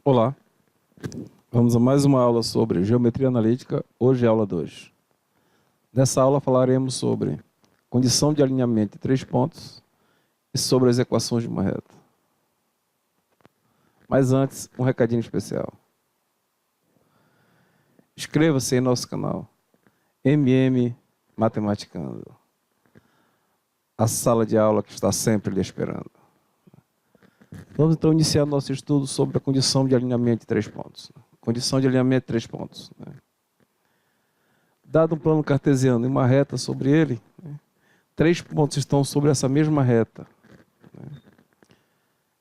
Olá, vamos a mais uma aula sobre geometria analítica. Hoje é a aula 2. Nessa aula falaremos sobre condição de alinhamento de 3 pontos e sobre as equações de uma reta. Mas antes, um recadinho especial. Inscreva-se em nosso canal MM Matematicando, a sala de aula que está sempre lhe esperando. Vamos então iniciar nosso estudo sobre a condição de alinhamento de 3 pontos. Condição de alinhamento de 3 pontos. Dado um plano cartesiano e uma reta sobre ele, 3 pontos estão sobre essa mesma reta,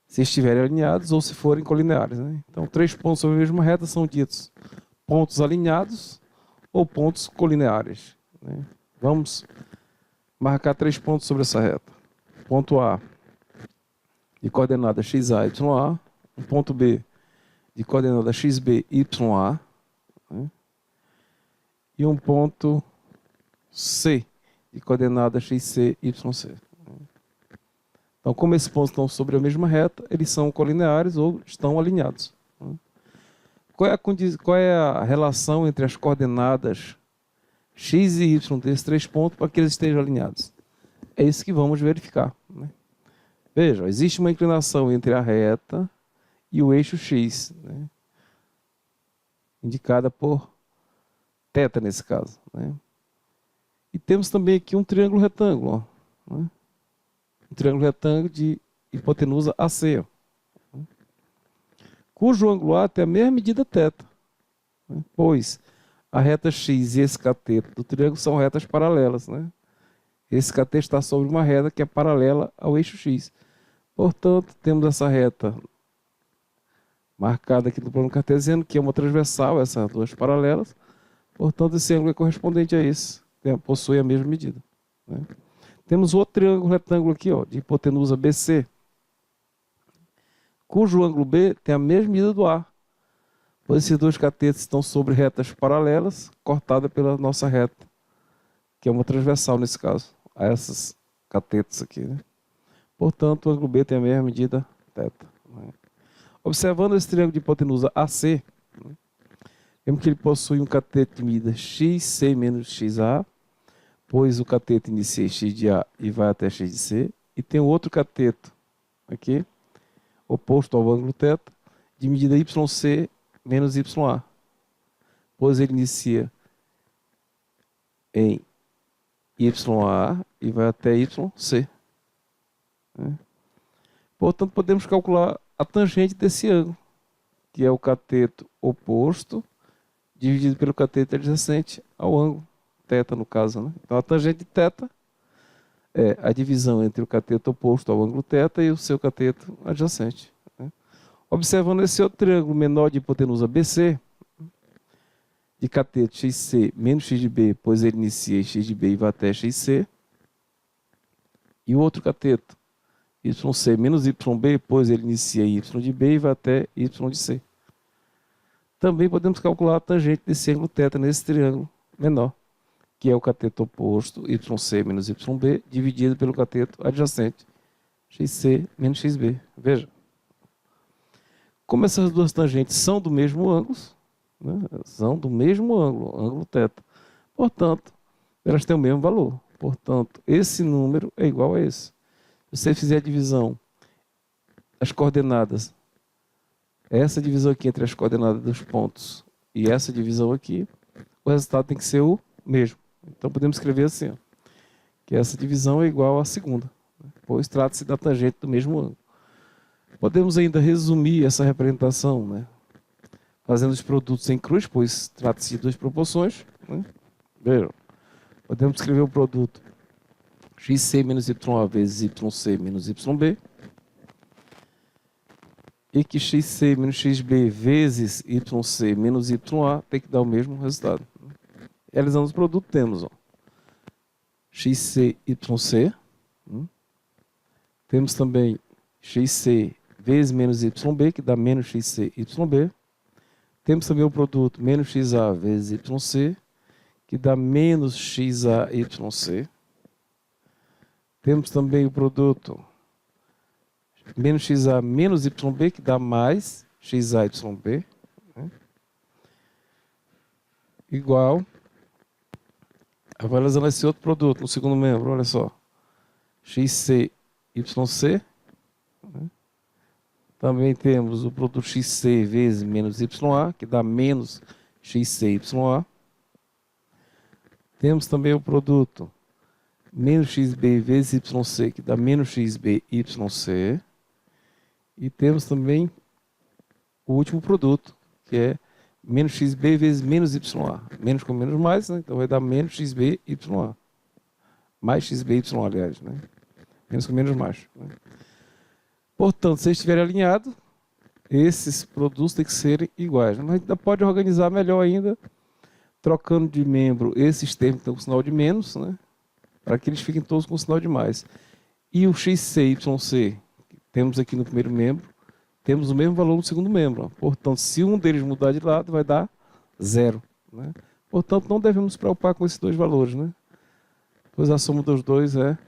se estiverem alinhados ou se forem colineares. Então, 3 pontos sobre a mesma reta são ditos pontos alinhados ou pontos colineares. Vamos marcar 3 pontos sobre essa reta. Ponto A, de coordenada XA, YA. Um ponto B, de coordenada XB, YA. E um ponto C, de coordenada XC, YC. Então, como esses pontos estão sobre a mesma reta, eles são colineares ou estão alinhados. Qual é a relação entre as coordenadas x e y desses 3 pontos para que eles estejam alinhados? É isso que vamos verificar. Veja, existe uma inclinação entre a reta e o eixo x, indicada por θ nesse caso. E temos também aqui um triângulo retângulo. Um triângulo retângulo de hipotenusa AC. Cujo ângulo A tem a mesma medida θ. Pois a reta x e esse cateto do triângulo são retas paralelas. Esse cateto está sobre uma reta que é paralela ao eixo x. Portanto, temos essa reta marcada aqui no plano cartesiano, que é uma transversal, essas duas paralelas. Portanto, esse ângulo é correspondente a esse, possui a mesma medida. Temos outro triângulo retângulo aqui, de hipotenusa BC, cujo ângulo B tem a mesma medida do A, pois esses dois catetos estão sobre retas paralelas, cortadas pela nossa reta, que é uma transversal nesse caso, a essas catetos aqui. Portanto, o ângulo B tem a mesma medida θ. Observando esse triângulo de hipotenusa AC, vemos que ele possui um cateto de medida XC menos XA, pois o cateto inicia em x de A e vai até x de C, e tem outro cateto aqui, oposto ao ângulo θ, de medida YC menos YA, pois ele inicia em YA e vai até YC. Portanto, podemos calcular a tangente desse ângulo, que é o cateto oposto dividido pelo cateto adjacente ao ângulo θ, no caso. Então, a tangente de θ é a divisão entre o cateto oposto ao ângulo θ e o seu cateto adjacente. Observando esse outro triângulo menor de hipotenusa BC, de cateto XC menos x de B, pois ele inicia em x de B e vai até XC, e o outro cateto YC menos YB, pois ele inicia em Y de B e vai até Y de C. Também podemos calcular a tangente desse ângulo θ nesse triângulo menor, que é o cateto oposto, YC menos YB, dividido pelo cateto adjacente, XC menos XB. Veja. Como essas duas tangentes são do mesmo ângulo, são do mesmo ângulo θ, portanto, elas têm o mesmo valor. Portanto, esse número é igual a esse. Se você fizer a divisão, as coordenadas, essa divisão aqui entre as coordenadas dos pontos e essa divisão aqui, o resultado tem que ser o mesmo. Então podemos escrever assim, que essa divisão é igual à segunda, pois trata-se da tangente do mesmo ângulo. Podemos ainda resumir essa representação, fazendo os produtos em cruz, pois trata-se de duas proporções. Vejam, podemos escrever o produto XC menos YA vezes YC menos YB, e que XC menos XB vezes YC menos YA tem que dar o mesmo resultado. Realizando os produtos, temos XC, YC, temos também XC vezes menos YB, que dá menos XC, YB, temos também o produto menos XA vezes YC, que dá menos XA, YC, temos também o produto menos XA menos YB, que dá mais XAYB, né? Igual, avaliando esse outro produto no segundo membro, olha só, XCYC, né? Também temos o produto XC vezes menos YA, que dá menos XCYA. Temos também o produto menos XB vezes YC, que dá menos XBYC. E temos também o último produto, que é menos XB vezes menos YA. Menos com menos mais, né? Então vai dar menos XBYA. Mais XBY, aliás, né? Menos com menos mais, né? Portanto, se eles estiverem alinhados, esses produtos têm que ser iguais. Mas ainda pode organizar melhor ainda, trocando de membro esses termos que estão com sinal de menos, né? Para que eles fiquem todos com sinal de mais. E o XCYC, que temos aqui no primeiro membro, temos o mesmo valor no segundo membro. Portanto, se um deles mudar de lado, vai dar 0. Né? Portanto, não devemos nos preocupar com esses dois valores, né? Pois a soma dos dois é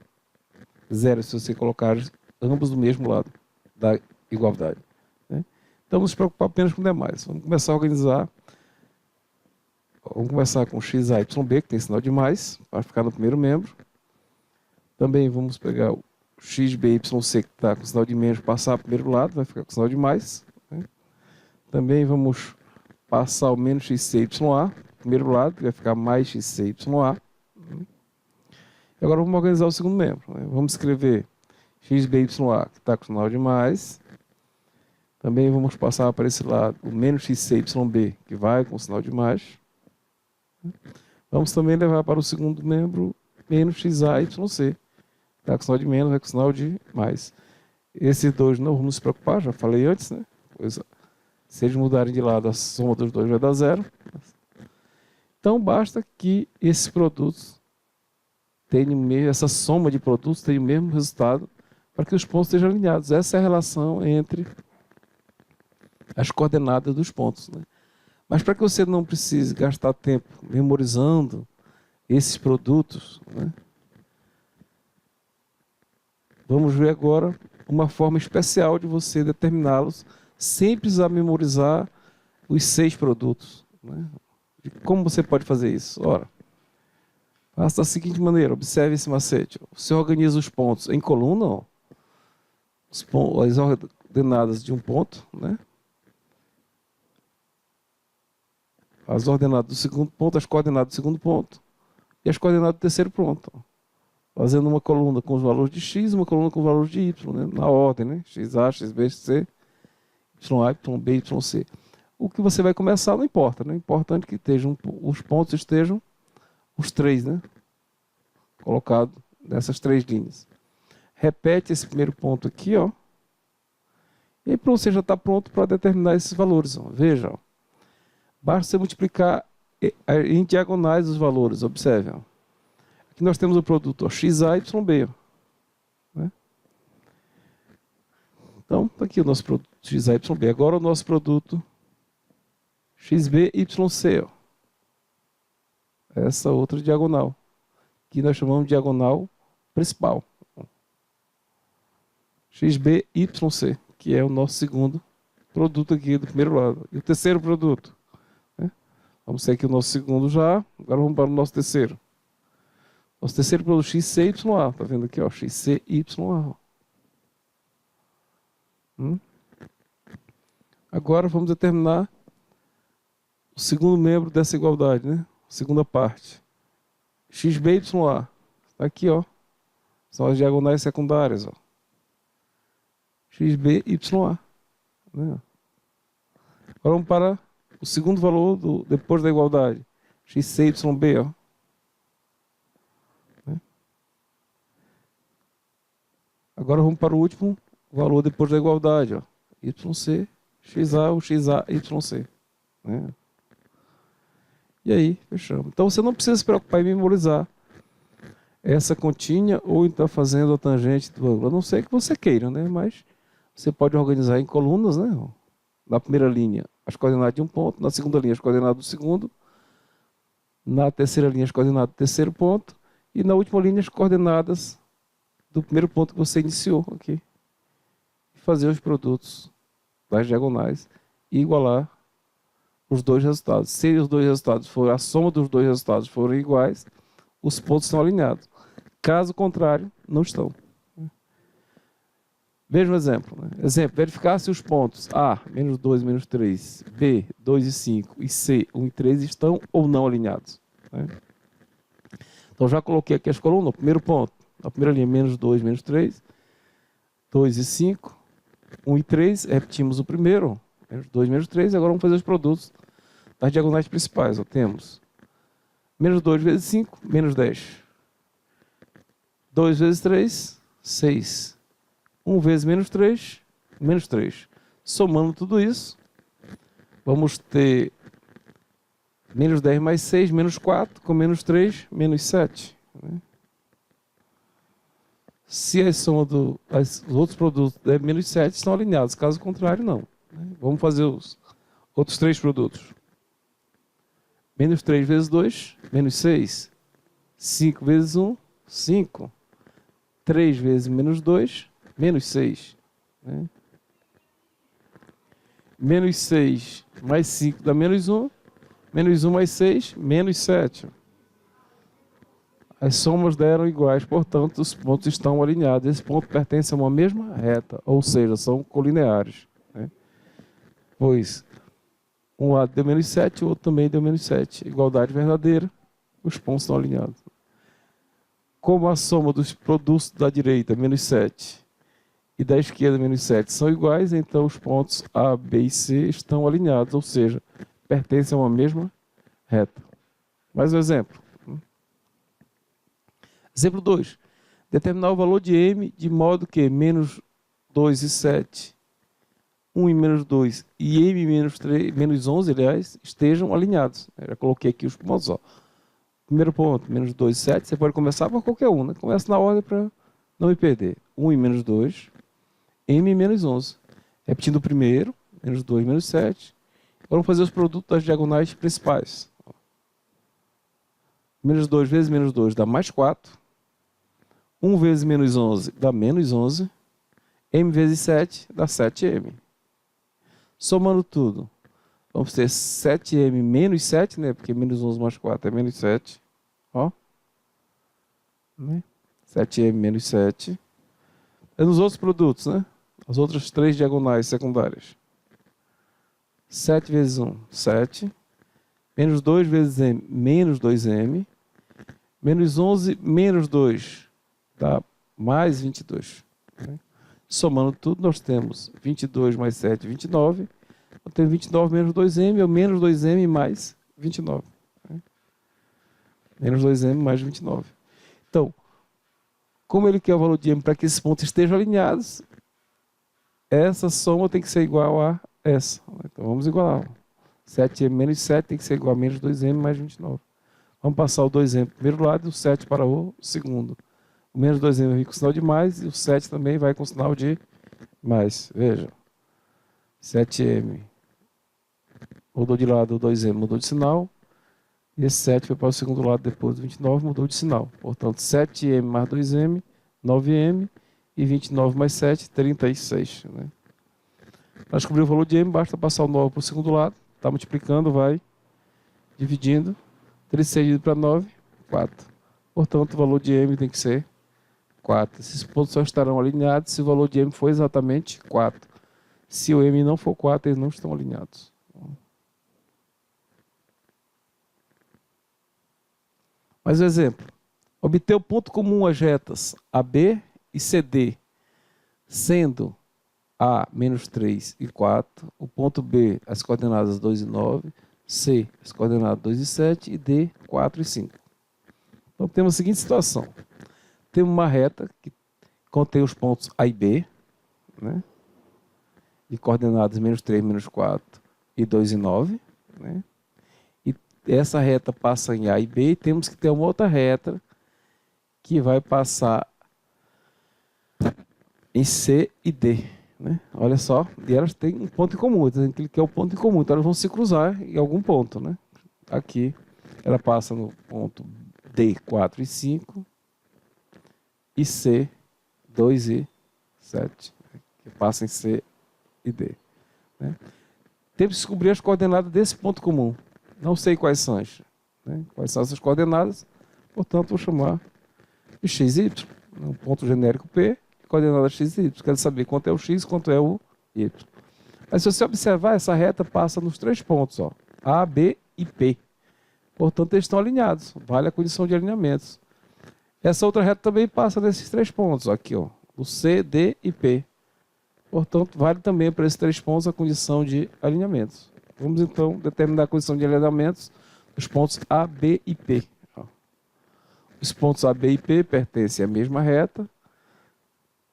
0, se você colocar ambos do mesmo lado da igualdade. Né? Então, vamos nos preocupar apenas com demais. Vamos começar a organizar. Vamos começar com XAYB, que tem sinal de mais, para ficar no primeiro membro. Também vamos pegar o XBYC, que está com sinal de menos, passar para o primeiro lado, vai ficar com sinal de mais. Né? Também vamos passar o menos XCYA, primeiro lado, que vai ficar mais XCYA. E agora vamos organizar o segundo membro. Né? Vamos escrever XBYA, que está com sinal de mais. Também vamos passar para esse lado o menos XCYB, que vai com sinal de mais. Vamos também levar para o segundo membro menos XAYC. Está com sinal de menos, vai com sinal de mais. Esses dois não vamos se preocupar, já falei antes, né? Pois, se eles mudarem de lado, a soma dos dois vai dar 0. Então, basta que esses produtos tenham essa soma de produtos tenha o mesmo resultado para que os pontos estejam alinhados. Essa é a relação entre as coordenadas dos pontos. Né? Mas para que você não precise gastar tempo memorizando esses produtos, né? Vamos ver agora uma forma especial de você determiná-los sem precisar memorizar os 6 produtos. Né? Como você pode fazer isso? Ora, faça da seguinte maneira, observe esse macete. Você organiza os pontos em coluna, ó, as ordenadas de um ponto, né? As ordenadas do segundo ponto, as coordenadas do segundo ponto e as coordenadas do terceiro ponto. Ó. Fazendo uma coluna com os valores de x, uma coluna com os valores de y, né? Na ordem, né? XA, XB, C, YA, YB, YC. O que você vai começar não importa, né? É importante que os pontos estejam os 3, né? Colocado nessas 3 linhas. Repete esse primeiro ponto aqui, ó. E aí pronto, você já está pronto para determinar esses valores. Ó. Veja, ó. Basta você multiplicar em diagonais os valores, observe, ó. Aqui nós temos o produto ó, XAYB. Né? Então, está aqui o nosso produto XAYB. Agora o nosso produto XBYC. Ó. Essa outra diagonal. Que nós chamamos de diagonal principal. XBYC, que é o nosso segundo produto aqui do primeiro lado. E o terceiro produto. Né? Vamos ter aqui o nosso segundo já. Agora vamos para o nosso terceiro. Nosso terceiro produto XCYA, está vendo aqui, ó, XCYA. Agora vamos determinar o segundo membro dessa igualdade, né? Segunda parte. XBYA, está aqui, ó. São as diagonais secundárias, ó. XBYA. Né? Agora vamos para o segundo valor depois da igualdade. XCYB, ó. Agora vamos para o último valor depois da igualdade, ó. YC, XA, o XA, YC. Né? E aí, fechamos. Então você não precisa se preocupar em memorizar essa continha ou então fazendo a tangente do ângulo. A não ser que você queira, né? Mas você pode organizar em colunas, né? Na primeira linha, as coordenadas de um ponto. Na segunda linha, as coordenadas do segundo. Na terceira linha, as coordenadas do terceiro ponto. E na última linha, as coordenadas do primeiro ponto que você iniciou aqui. E fazer os produtos das diagonais e igualar os dois resultados. Se os dois resultados forem, a soma dos dois resultados forem iguais, os pontos estão alinhados. Caso contrário, não estão. Veja um exemplo. Né? Exemplo, verificar se os pontos A, menos 2, menos 3, B, 2 e 5 e C, 1 e 3 estão ou não alinhados. Né? Então já coloquei aqui as colunas. O primeiro ponto, a primeira linha, menos 2, menos 3, 2 e 5, 1 e 3, repetimos o primeiro, menos 2, menos 3, agora vamos fazer os produtos das diagonais principais. Ó. Temos menos 2 vezes 5, menos 10. 2 vezes 3, 6. 1 vezes menos 3, menos 3. Somando tudo isso, vamos ter menos 10 mais 6, menos 4, com menos 3, menos 7. Né? Se a soma dos outros produtos é menos 7, estão alinhados. Caso contrário, não. Né? Vamos fazer os outros 3 produtos. Menos 3 vezes 2, menos 6. 5 vezes 1, 5. 3 vezes menos 2, menos 6. Né? Menos 6 mais 5 dá menos 1. Menos 1 mais 6, menos 7. As somas deram iguais, portanto, os pontos estão alinhados. Esse ponto pertence a uma mesma reta, ou seja, são colineares. Né? Pois um lado deu menos 7, o outro também deu menos 7. Igualdade verdadeira, os pontos estão alinhados. Como a soma dos produtos da direita, menos 7, e da esquerda, menos 7, são iguais, então os pontos A, B e C estão alinhados, ou seja, pertencem a uma mesma reta. Mais um exemplo. Exemplo 2. Determinar o valor de M de modo que menos 2 e 7, 1 e menos 2 e M menos 3, menos 11, aliás, estejam alinhados. Eu já coloquei aqui os pontos. Ó. Primeiro ponto, menos 2 e 7. Você pode começar por qualquer um. Né? Começa na ordem para não me perder. 1 e menos 2, M e menos 11. Repetindo o primeiro, menos 2 menos 7. Vamos fazer os produtos das diagonais principais. Menos 2 vezes menos 2 dá mais 4. 1 vezes menos 11 dá menos 11. M vezes 7 dá 7M. Somando tudo, vamos ter 7M menos 7, né? Porque menos 11 mais 4 é menos 7. Ó. Né? 7M menos 7. É nos outros produtos, né? As outras 3 diagonais secundárias. 7 vezes 1, 7. Menos 2 vezes M, menos 2M. Menos 11, menos 2, dá mais 22. Né? Somando tudo, nós temos 22 mais 7, 29. Eu tenho 29 menos 2M, ou menos 2M mais 29. Né? Menos 2M mais 29. Então, como ele quer o valor de M para que esses pontos estejam alinhados, essa soma tem que ser igual a essa. Então, vamos igualar. 7M menos 7 tem que ser igual a menos 2M mais 29. Vamos passar o 2M para o primeiro lado e o 7 para o segundo. O menos 2M vai vir com sinal de mais e o 7 também vai com sinal de mais. Veja. 7M mudou de lado, o 2M mudou de sinal. E esse 7 foi para o segundo lado depois do 29, mudou de sinal. Portanto, 7M mais 2M, 9M. E 29 mais 7, 36. Né? Para descobrir o valor de M, basta passar o 9 para o segundo lado. Está multiplicando, vai dividindo. 36 dividido para 9, 4. Portanto, o valor de M tem que ser 4. Esses pontos só estarão alinhados se o valor de M for exatamente 4. Se o M não for 4, eles não estão alinhados. Mais um exemplo. Obter o ponto comum às retas AB e CD, sendo A, menos 3 e 4, o ponto B, as coordenadas 2 e 9, C, as coordenadas 2 e 7 e D, 4 e 5. Então temos a seguinte situação. Temos uma reta que contém os pontos A e B, né? De coordenadas menos 3, menos 4 e 2 e 9. Né? E essa reta passa em A e B e temos que ter uma outra reta que vai passar em C e D. Né? Olha só, e elas têm um ponto em comum, então ele quer o ponto em comum, então elas vão se cruzar em algum ponto. Né? Aqui ela passa no ponto D, 4 e 5, e C, 2 e 7, que passa em C e D. Né? Temos que descobrir as coordenadas desse ponto comum. Não sei quais são, né? Quais são essas coordenadas, portanto, vou chamar de x e y. Um ponto genérico P, coordenada x e y. Quero saber quanto é o x e quanto é o y. Mas se você observar, essa reta passa nos 3 pontos, ó, A, B e P. Portanto, eles estão alinhados. Vale a condição de alinhamentos. Essa outra reta também passa nesses 3 pontos, ó, aqui, ó, o C, D e P. Portanto, vale também para esses 3 pontos a condição de alinhamentos. Vamos, então, determinar a condição de alinhamentos dos pontos A, B e P. Os pontos A, B e P pertencem à mesma reta.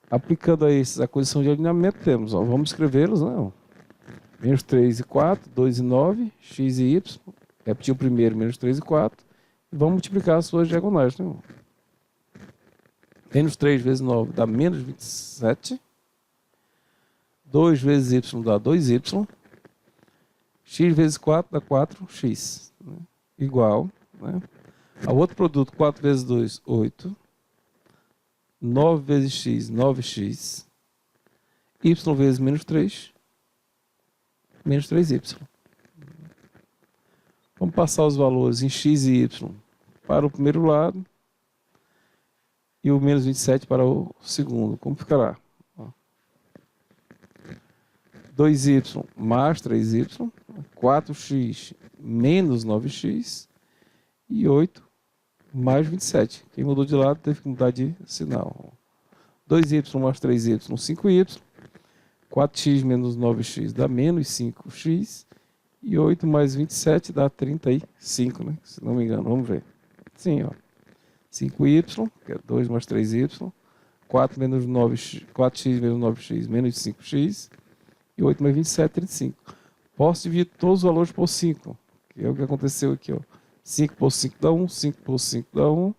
Aplicando a esses a condição de alinhamento, temos, ó, vamos escrevê-los, né? Menos 3 e 4, 2 e 9, x e y. Repetir o primeiro, menos 3 e 4. E vamos multiplicar as suas diagonais, né? Menos 3 vezes 9 dá menos 27. 2 vezes y dá 2y. X vezes 4 dá 4x. Né? Igual. Né? Ao outro produto, 4 vezes 2, 8. 9 vezes x, 9x. Y vezes menos 3, menos 3y. Vamos passar os valores em x e y para o primeiro lado e o menos 27 para o segundo. Como ficará? 2y mais 3y, 4x menos 9x e 8 mais 27. Quem mudou de lado teve que mudar de sinal. 2y mais 3y, 5y. 4x menos 9x dá menos 5x. E 8 mais 27 dá 35, né? Se não me engano, vamos ver. Sim, ó. 5y, que é 2 mais 3y. 4x menos 9x menos 5x. E 8 mais 27, 35. Posso dividir todos os valores por 5, que é o que aconteceu aqui, ó. 5 por 5 dá 1, 5 por 5 dá 1,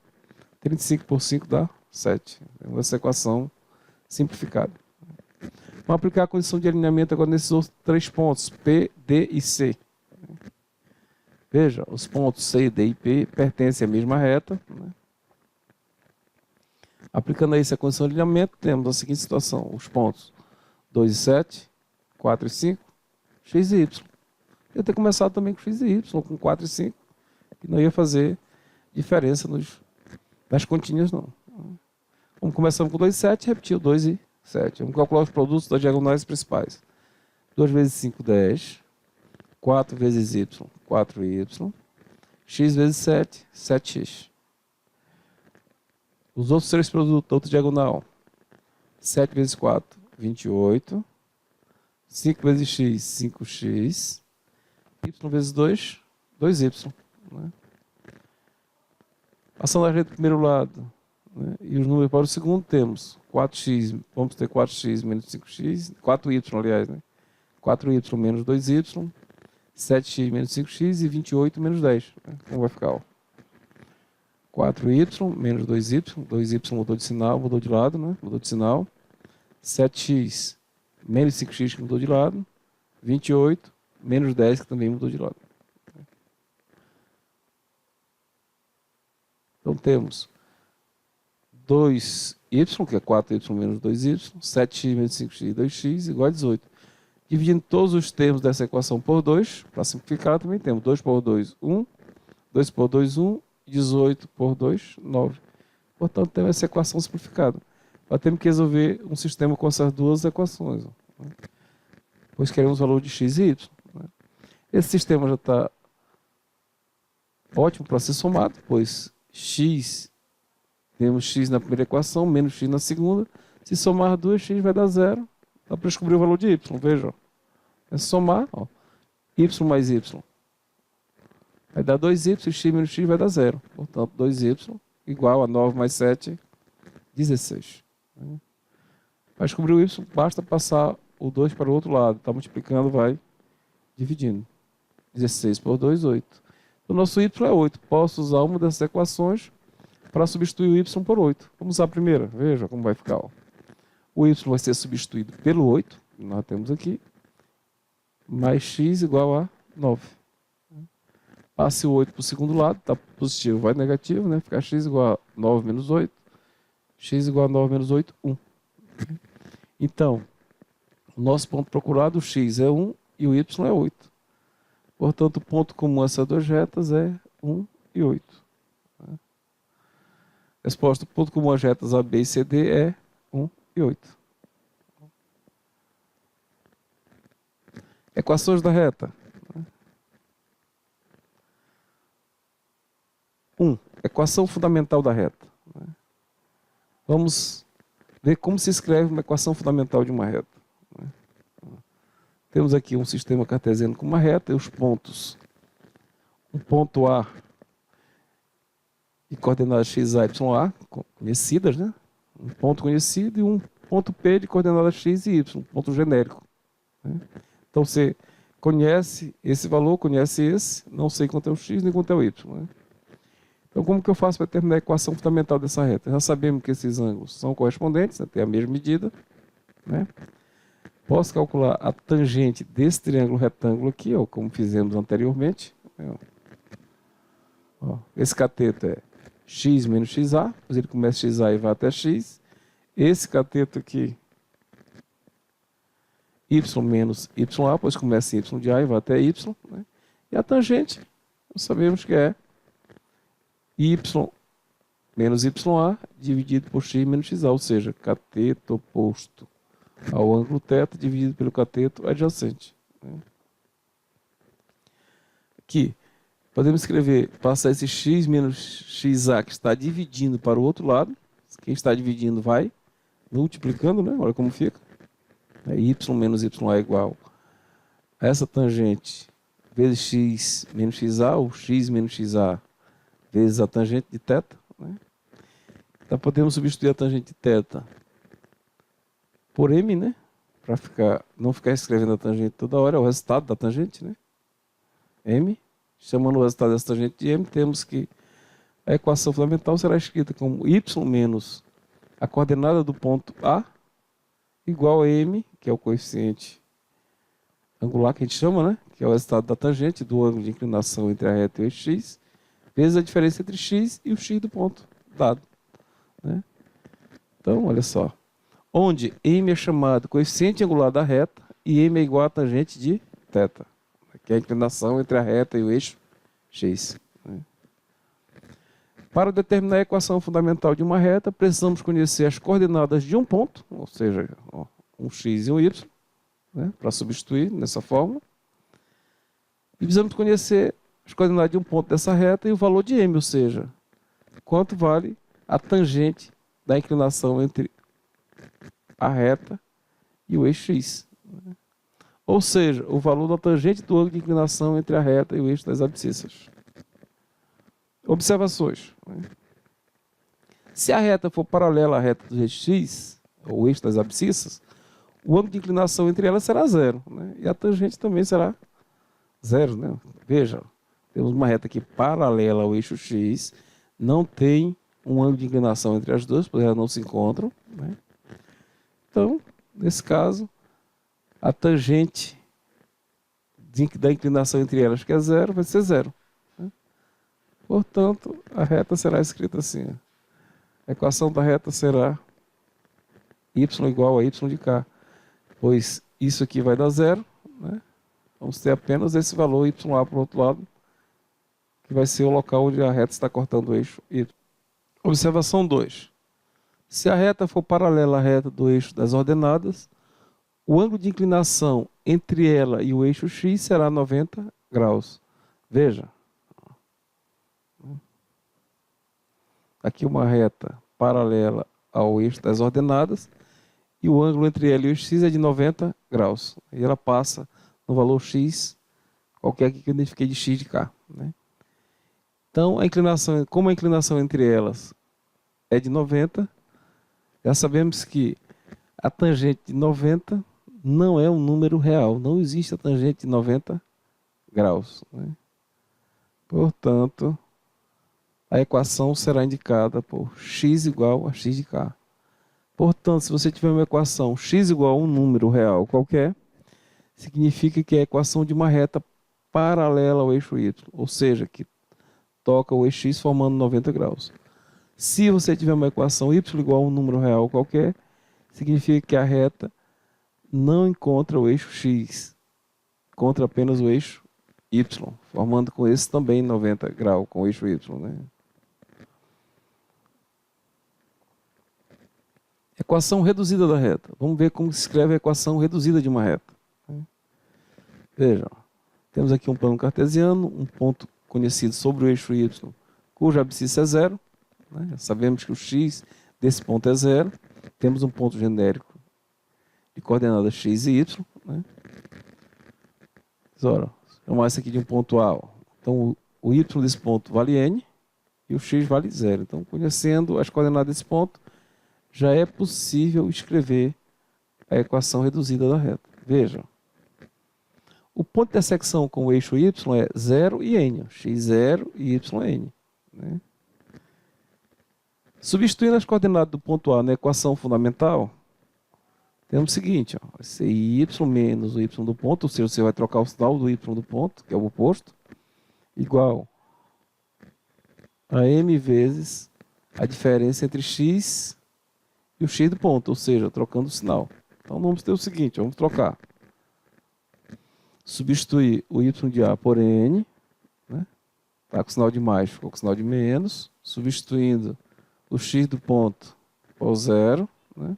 35 por 5 dá 7. É essa equação simplificada. Vamos aplicar a condição de alinhamento agora nesses outros 3 pontos, P, D e C. Veja, os pontos C, D e P pertencem à mesma reta. Né? Aplicando a isso a condição de alinhamento, temos a seguinte situação. Os pontos 2 e 7, 4 e 5, x e y. Eu ter começado também com x e y, com 4 e 5, que não ia fazer diferença nas continhas, não. Vamos começar com 2 e 7, repetir o 2 e 7. Vamos calcular os produtos das diagonais principais. 2 vezes 5, 10. 4 vezes y, 4y. X vezes 7, 7x. Os outros 3 produtos, outra diagonal. 7 vezes 4, 28. 5 vezes x, 5x. Y vezes 2, 2y. Né? Passando a rede do primeiro lado, né? E os números para o segundo temos 4x, vamos ter 4x menos 5x, 4y, aliás, né? 4y menos 2y, 7x menos 5x e 28 menos 10. Né? Como vai ficar? Ó? 4y menos 2y, 2y mudou de sinal, mudou de lado, né? Mudou de sinal. 7x menos 5x que mudou de lado, 28 menos 10 que também mudou de lado. Então temos 2y, que é 4y menos 2y, 7x menos 5x e 2x igual a 18. Dividindo todos os termos dessa equação por 2, para simplificar também temos 2 por 2, 1, 2 por 2, 1, 18 por 2, 9. Portanto, temos essa equação simplificada. Nós temos que resolver um sistema com essas duas equações. Né? Pois queremos o valor de x e y. Né? Esse sistema já está ótimo para ser somado, pois x, temos x na primeira equação, menos x na segunda. Se somar 2, x vai dar 0. Dá para descobrir o valor de y, veja. É somar, ó, y mais y. Vai dar 2y, x menos x vai dar 0. Portanto, 2y igual a 9 mais 7, 16. Para descobrir o y, basta passar o 2 para o outro lado. Está multiplicando, vai dividindo. 16 por 2, 8. O nosso y é 8. Posso usar uma dessas equações para substituir o y por 8. Vamos usar a primeira. Veja como vai ficar. Ó. O y vai ser substituído pelo 8, que nós temos aqui, mais x igual a 9. Passe o 8 para o segundo lado, está positivo, vai negativo, né? Fica x igual a 9 menos 8. X igual a 9 menos 8, 1. Então, o nosso ponto procurado, o x é 1, e o y é 8. Portanto, o ponto comum a essas duas retas é 1 e 8. Resposta: o ponto comum às retas A, B e CD é 1 e 8. Equações da reta. 1. Equação fundamental da reta. Vamos ver como se escreve uma equação fundamental de uma reta. Temos aqui um sistema cartesiano com uma reta e os pontos. Um ponto A de coordenadas x, y, a, conhecidas, né? Um ponto conhecido e um ponto P de coordenadas x e y, um ponto genérico. Né? Então você conhece esse valor, conhece esse, não sei quanto é o x nem quanto é o y. Né? Então como que eu faço para determinar a equação fundamental dessa reta? Já sabemos que esses ângulos são correspondentes, né? Tem a mesma medida. Né? Posso calcular a tangente desse triângulo retângulo aqui, ó, como fizemos anteriormente. Ó, esse cateto é x menos xa, pois ele começa em xa e vai até x. Esse cateto aqui, y menos ya, pois começa em y de a e vai até y. Né? E a tangente, nós sabemos que é y menos ya dividido por x menos xa, ou seja, cateto oposto ao ângulo θ dividido pelo cateto adjacente. Né? Aqui, podemos escrever, passar esse x menos xa que está dividindo para o outro lado. Quem está dividindo vai multiplicando, né? Olha como fica. Y menos ya é igual a essa tangente vezes x menos xa, ou x menos xa vezes a tangente de θ. Né? Então podemos substituir a tangente de θ por m, né? Para não ficar escrevendo a tangente toda hora, é o resultado da tangente, né? M. Chamando o resultado dessa tangente de m, temos que a equação fundamental será escrita como y menos a coordenada do ponto A igual a m, que é o coeficiente angular que a gente chama, né? Que é o resultado da tangente do ângulo de inclinação entre a reta e o eixo x, vezes a diferença entre x e o x do ponto dado. Né? Então, olha só. Onde m é chamado coeficiente angular da reta e m é igual a tangente de θ, que é a inclinação entre a reta e o eixo x. Né? Para determinar a equação fundamental de uma reta, precisamos conhecer as coordenadas de um ponto, ou seja, ó, um x e um y, né, para substituir nessa fórmula. E precisamos conhecer as coordenadas de um ponto dessa reta e o valor de m, ou seja, quanto vale a tangente da inclinação entre a reta e o eixo x. Ou seja, o valor da tangente do ângulo de inclinação entre a reta e o eixo das abscissas. Observações. Se a reta for paralela à reta do eixo x, ou o eixo das abscissas, o ângulo de inclinação entre elas será zero. Né? E a tangente também será zero. Né? Veja, temos uma reta aqui paralela ao eixo x, não tem um ângulo de inclinação entre as duas, porque elas não se encontram. Né? Então, nesse caso, a tangente da inclinação entre elas, que é zero, vai ser zero. Né? Portanto, a reta será escrita assim. A equação da reta será y igual a y de k, pois isso aqui vai dar zero. Né? Vamos ter apenas esse valor ya para o outro lado, que vai ser o local onde a reta está cortando o eixo y. Observação 2. Se a reta for paralela à reta do eixo das ordenadas, o ângulo de inclinação entre ela e o eixo x será 90 graus. Veja. Aqui uma reta paralela ao eixo das ordenadas e o ângulo entre ela e o eixo x é de 90 graus. E ela passa no valor x, qualquer aqui que eu identifiquei de x de k. Né? Então, como a inclinação entre elas é de 90, já sabemos que a tangente de 90 não é um número real. Não existe a tangente de 90 graus. Né? Portanto, a equação será indicada por x igual a x de k. Portanto, se você tiver uma equação x igual a um número real qualquer, significa que é a equação de uma reta paralela ao eixo y, ou seja, que toca o eixo x formando 90 graus. Se você tiver uma equação y igual a um número real qualquer, significa que a reta não encontra o eixo x. contra apenas o eixo y, formando com esse também 90 graus com o eixo y, né? Equação reduzida da reta. Vamos ver como se escreve a equação reduzida de uma reta. Vejam, temos aqui um plano cartesiano, um ponto conhecido sobre o eixo y, cuja abscissa é zero, né? Sabemos que o x desse ponto é zero. Temos um ponto genérico de coordenadas x e y, né? Ora, chamar isso aqui de um ponto A. Então, o y desse ponto vale n e o x vale zero. Então, conhecendo as coordenadas desse ponto, já é possível escrever a equação reduzida da reta. Vejam, o ponto de intersecção com o eixo y é 0 e n, x0 e yn, né? Substituindo as coordenadas do ponto A na equação fundamental, temos o seguinte, ó, vai ser y menos o y do ponto, ou seja, você vai trocar o sinal do y do ponto, que é o oposto, igual a m vezes a diferença entre x e o x do ponto, ou seja, trocando o sinal. Então vamos ter o seguinte, vamos trocar. Substituir o y de A por n, né? Tá com o sinal de mais, ficou com o sinal de menos, substituindo o x do ponto por zero, né?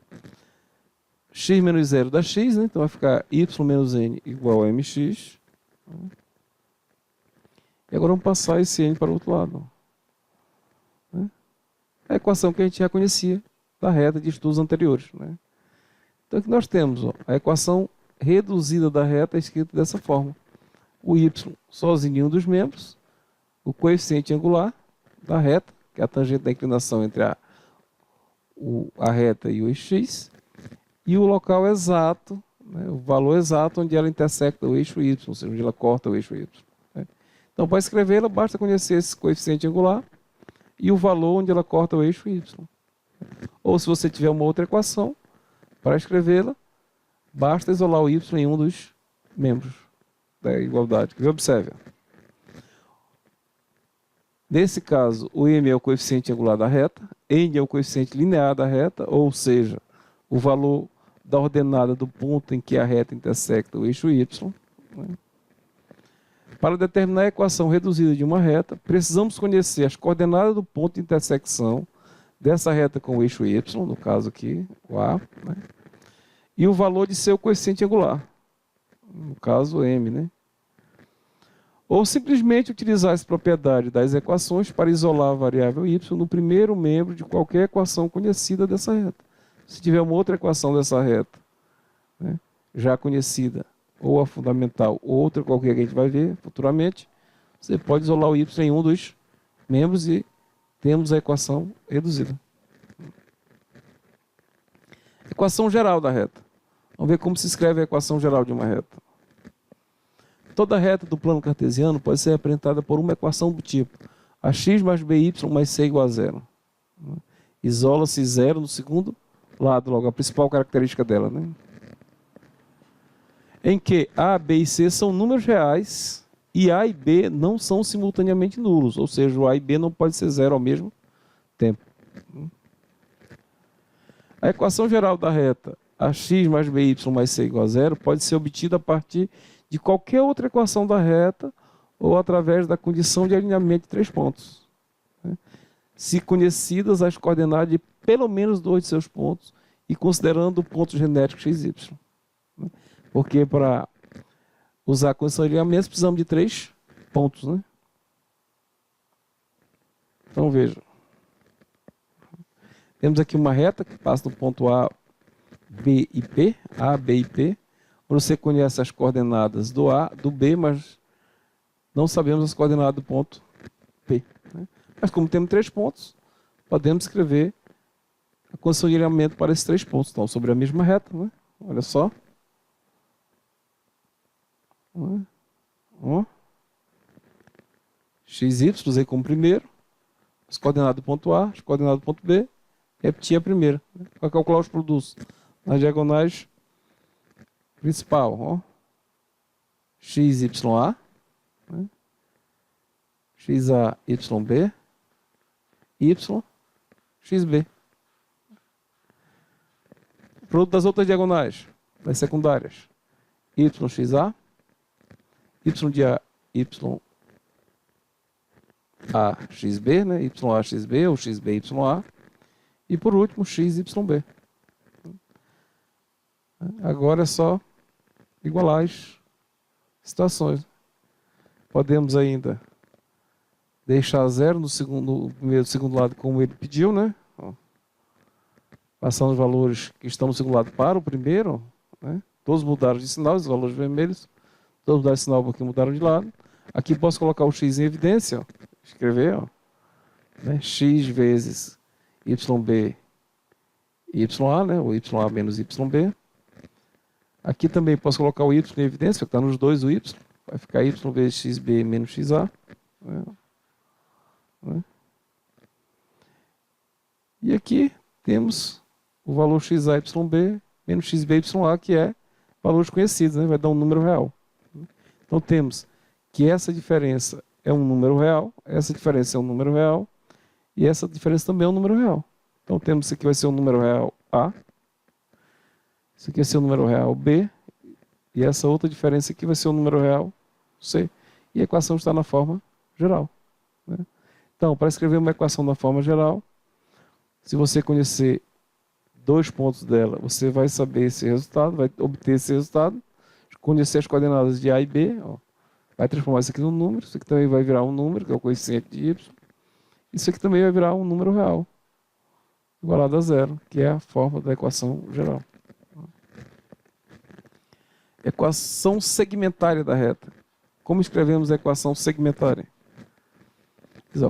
X menos zero dá x, né? Então vai ficar y menos n igual a mx. Né? E agora vamos passar esse n para o outro lado. Né? É a equação que a gente já conhecia da reta de estudos anteriores. Né? Então aqui nós temos, ó, a equação reduzida da reta escrita dessa forma. O y sozinho em um dos membros, o coeficiente angular da reta, que é a tangente da inclinação entre a reta e o eixo x, e o local exato, né, o valor exato onde ela intersecta o eixo y, ou seja, onde ela corta o eixo y. Né? Então, para escrevê-la, basta conhecer esse coeficiente angular e o valor onde ela corta o eixo y. Ou se você tiver uma outra equação, para escrevê-la, basta isolar o y em um dos membros da igualdade. Observe. Nesse caso, o m é o coeficiente angular da reta, n é o coeficiente linear da reta, ou seja, o valor da ordenada do ponto em que a reta intersecta o eixo y. Né? Para determinar a equação reduzida de uma reta, precisamos conhecer as coordenadas do ponto de intersecção dessa reta com o eixo y, no caso aqui, o A, né? E o valor de seu coeficiente angular, no caso m, né? Ou simplesmente utilizar essa propriedade das equações para isolar a variável y no primeiro membro de qualquer equação conhecida dessa reta. Se tiver uma outra equação dessa reta, né, já conhecida, ou a fundamental, ou outra qualquer que a gente vai ver futuramente, você pode isolar o y em um dos membros e temos a equação reduzida. Equação geral da reta. Vamos ver como se escreve a equação geral de uma reta. Toda reta do plano cartesiano pode ser representada por uma equação do tipo ax mais by mais c igual a zero. Isola-se zero no segundo lado, logo, a principal característica dela. Né? Em que A, B e C são números reais e A e B não são simultaneamente nulos, ou seja, o A e B não pode ser zero ao mesmo tempo. A equação geral da reta ax mais by mais c igual a zero pode ser obtida a partir de qualquer outra equação da reta ou através da condição de alinhamento de três pontos. Né? Se conhecidas as coordenadas de pelo menos dois de seus pontos e considerando o ponto genérico x, y. Né? Porque para usar a condição de alinhamento precisamos de três pontos. Né? Então vejam. Temos aqui uma reta que passa do ponto A, B e P, A, B e P. Você conhece as coordenadas do A, do B, mas não sabemos as coordenadas do ponto P. Né? Mas como temos três pontos, podemos escrever a condição de alinhamento para esses três pontos. Então, sobre a mesma reta, né? Olha só. X, Y, usei como primeiro. As coordenadas do ponto A, as coordenadas do ponto B. Repetir a primeira. Né? Para calcular os produtos nas diagonais principal, ó. XYA, né? XA, YB, Y, XB. Produto das outras diagonais, das secundárias. YXA, y de A, y A, xb, né? Y A, xb, ou xb, y A. E por último, x, yb. Agora é só igualar as situações. Podemos ainda deixar zero no segundo lado, como ele pediu, né? Ó, passando os valores que estão no segundo lado para o primeiro, né? Todos mudaram de sinal, os valores vermelhos. Todos mudaram de sinal porque mudaram de lado. Aqui posso colocar o x em evidência, ó. Escrever, ó, né? X vezes yb, ya, né? Ou ya menos yb. Aqui também posso colocar o y em evidência, que está nos dois o y. Vai ficar y vezes xb menos xa. Né? E aqui temos o valor xa, yb menos xb, ya, que é valores conhecidos, né? Vai dar um número real. Então temos que essa diferença é um número real, essa diferença é um número real, e essa diferença também é um número real. Então temos isso aqui vai ser um número real A, isso aqui vai ser um número real B, e essa outra diferença aqui vai ser um número real C. E a equação está na forma geral. Né? Então, para escrever uma equação na forma geral, se você conhecer dois pontos dela, você vai saber esse resultado, vai obter esse resultado, conhecer as coordenadas de A e B, ó, vai transformar isso aqui num número, isso aqui também vai virar um número, que é o coeficiente de y, isso aqui também vai virar um número real, igualado a zero, que é a forma da equação geral. Equação segmentária da reta. Como escrevemos a equação segmentária?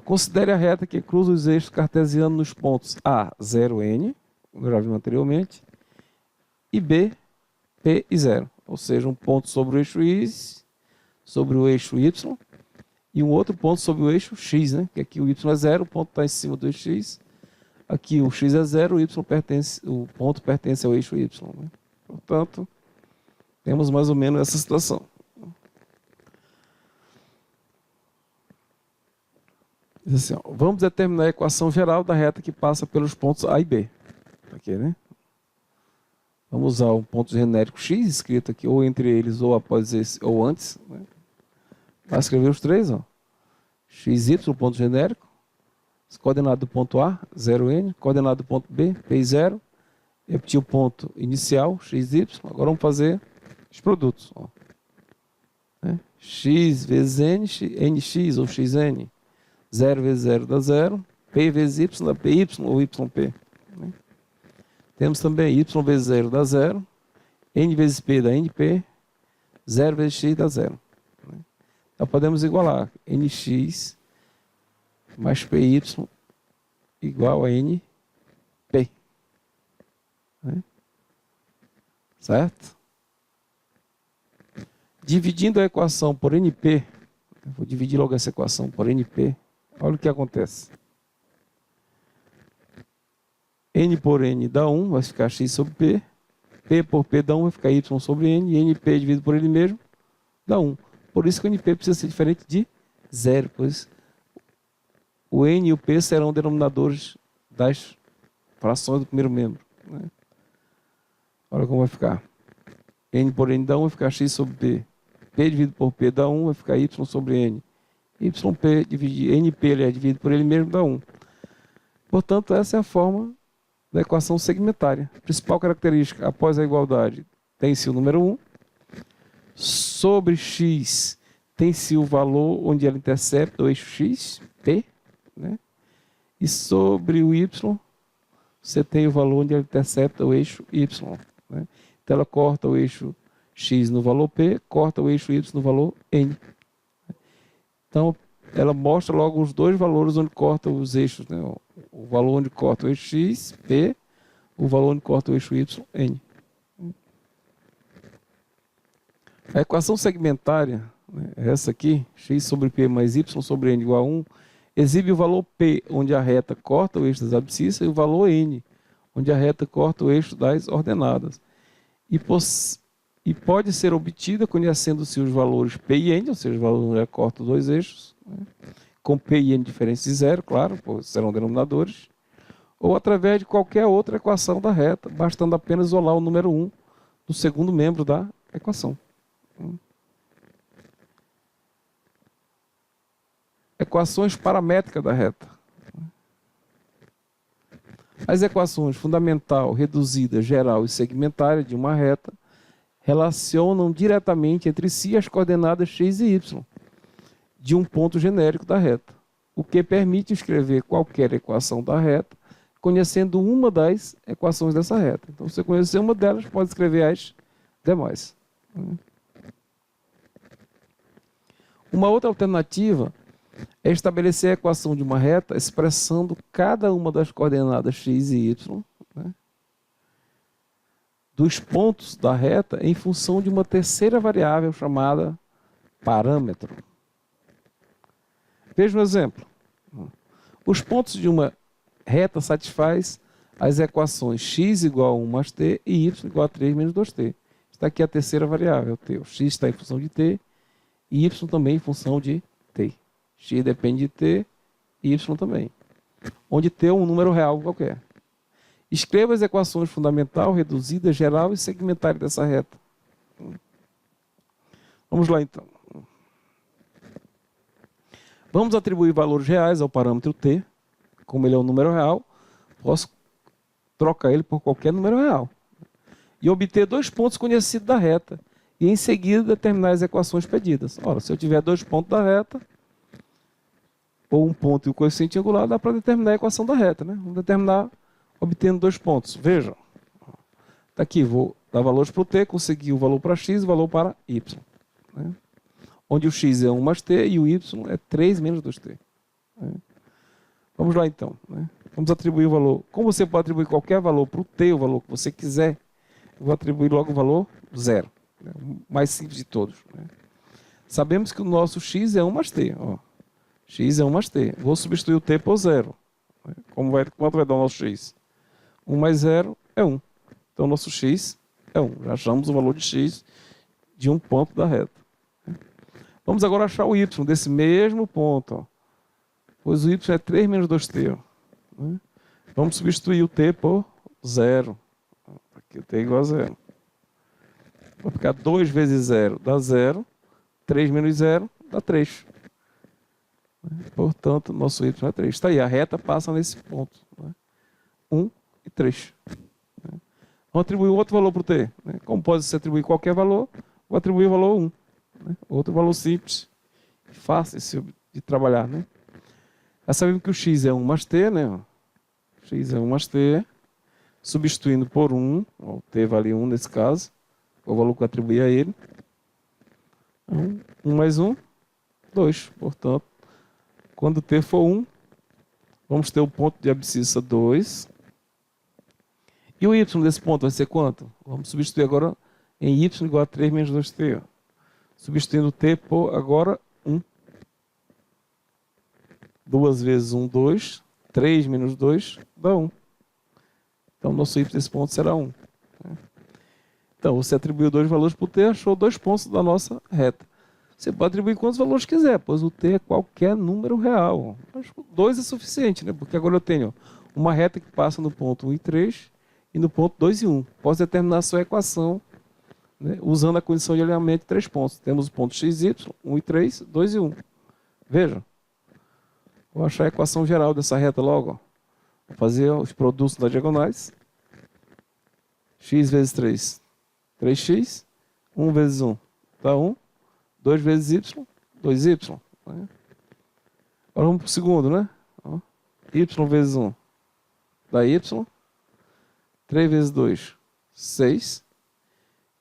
Considere a reta que cruza os eixos cartesianos nos pontos A, 0, N, como eu já vi anteriormente, e B, P e 0. Ou seja, um ponto sobre o eixo X, sobre o eixo Y, e um outro ponto sobre o eixo X, né? Que aqui o Y é 0, o ponto está em cima do eixo X. Aqui o X é 0, o ponto pertence ao eixo Y. Né? Portanto, temos mais ou menos essa situação. Diz assim, ó, vamos determinar a equação geral da reta que passa pelos pontos A e B. Aqui, né? Vamos usar um ponto genérico x escrito aqui, ou entre eles, ou após esse, ou antes. Né? Vai escrever os três, ó. xy, ponto genérico. Coordenado do ponto A, 0n. Coordenado do ponto B, p 0. Repetir o ponto inicial, xy. Agora vamos fazer os produtos. Ó. Né? X vezes n, nx ou xn. 0 vezes 0 dá 0. P vezes y dá py ou yp. Né? Temos também y vezes 0 dá 0. N vezes p dá np. 0 vezes x dá 0. Né? Então podemos igualar nx mais py igual a np. Né? Certo? Dividindo a equação por np, vou dividir logo essa equação por np, olha o que acontece. N por N dá 1, vai ficar x sobre P. P por P dá 1, vai ficar y sobre N. E NP dividido por ele mesmo dá 1. Por isso que o NP precisa ser diferente de 0, pois o N e o P serão denominadores das frações do primeiro membro. Né? Olha como vai ficar. N por N dá 1, vai ficar x sobre P. P dividido por P dá 1, vai ficar y sobre N. YP dividido, NP dividido por ele mesmo dá 1. Portanto, essa é a forma da equação segmentária. Principal característica, após a igualdade, tem-se o número 1. Sobre x, tem-se o valor onde ela intercepta o eixo x, P. Né? E sobre o y, você tem o valor onde ela intercepta o eixo y. Né? Então, ela corta o eixo x no valor P, corta o eixo y no valor N. Então, ela mostra logo os dois valores onde corta os eixos. Né? O valor onde corta o eixo x, P, o valor onde corta o eixo y, N. A equação segmentária, né, é essa aqui, x sobre P mais y sobre N igual a 1, exibe o valor P, onde a reta corta o eixo das abscissas, e o valor N, onde a reta corta o eixo das ordenadas. E pode ser obtida conhecendo-se os valores P e N, ou seja, os valores onde corta os dois eixos, né? Com P e N diferentes de 0, claro, pois serão denominadores, ou através de qualquer outra equação da reta, bastando apenas isolar o número 1 do segundo membro da equação. Equações paramétricas da reta. As equações fundamental, reduzida, geral e segmentária de uma reta relacionam diretamente entre si as coordenadas x e y de um ponto genérico da reta, o que permite escrever qualquer equação da reta conhecendo uma das equações dessa reta. Então, se você conhecer uma delas, pode escrever as demais. Uma outra alternativa é estabelecer a equação de uma reta expressando cada uma das coordenadas x e y, né, dos pontos da reta em função de uma terceira variável chamada parâmetro. Veja um exemplo. Os pontos de uma reta satisfazem as equações x igual a 1 mais t e y igual a 3 menos 2t. Está aqui a terceira variável, t. O x está em função de t e y também em função de t. X depende de t e y também. Onde t é um número real qualquer. Escreva as equações fundamental, reduzida, geral e segmentária dessa reta. Vamos lá então. Vamos atribuir valores reais ao parâmetro t. Como ele é um número real, posso trocar ele por qualquer número real. E obter dois pontos conhecidos da reta. E em seguida determinar as equações pedidas. Ora, se eu tiver dois pontos da reta, ou um ponto e o coeficiente angular, dá para determinar a equação da reta, né? Vamos determinar obtendo dois pontos. Veja. Está aqui, vou dar valores para o t, conseguir o valor para x e o valor para y. Né? Onde o x é 1 mais t e o y é 3 menos 2t. Né? Vamos lá então. Né? Vamos atribuir o valor. Como você pode atribuir qualquer valor para o t, o valor que você quiser, eu vou atribuir logo o valor 0. Né? O mais simples de todos. Né? Sabemos que o nosso x é 1 mais t. Ó. X é 1 mais t. Vou substituir o t por 0. Né? Quanto vai dar o nosso x? 1 mais 0 é 1. Então, o nosso x é 1. Já achamos o valor de x de um ponto da reta. Vamos agora achar o y desse mesmo ponto. Ó. Pois o y é 3 menos 2t. Ó. Né? Vamos substituir o t por 0. Aqui o t é igual a 0. Vai ficar 2 vezes 0 dá 0. 3 menos 0 dá 3. Portanto, nosso y é 3. Está aí, a reta passa nesse ponto. Né? 1 e 3. Vamos atribuir outro valor para o t. Né? Como pode se atribuir qualquer valor, vou atribuir o valor 1. Né? Outro valor simples, fácil de trabalhar. Né? Já sabemos que o x é 1 mais t. Né? X é 1 mais t. Substituindo por 1, o t vale 1 nesse caso. O valor que eu atribuí a ele. 1 mais 1, 2. Portanto, quando t for 1, vamos ter o ponto de abscissa 2. E o y desse ponto vai ser quanto? Vamos substituir agora em y igual a 3 menos 2t. Ó. Substituindo t por agora 1. 2 vezes 1, 2. 3 menos 2 dá 1. Então, nosso y desse ponto será 1. Então, você atribuiu dois valores para o t, achou dois pontos da nossa reta. Você pode atribuir quantos valores quiser, pois o t é qualquer número real. Acho que 2 é suficiente, né? Porque agora eu tenho uma reta que passa no ponto 1 e 3 e no ponto 2 e 1. Posso determinar a sua equação, né, usando a condição de alinhamento de 3 pontos. Temos o ponto x, y, 1 e 3, 2 e 1. Veja. Vou achar a equação geral dessa reta logo. Ó. Vou fazer os produtos das diagonais. X vezes 3, 3x. 1 vezes 1 dá 1. 2 vezes y, 2y. Né? Agora vamos para o segundo, né? Ó. Y vezes 1 dá y. 3 vezes 2, 6.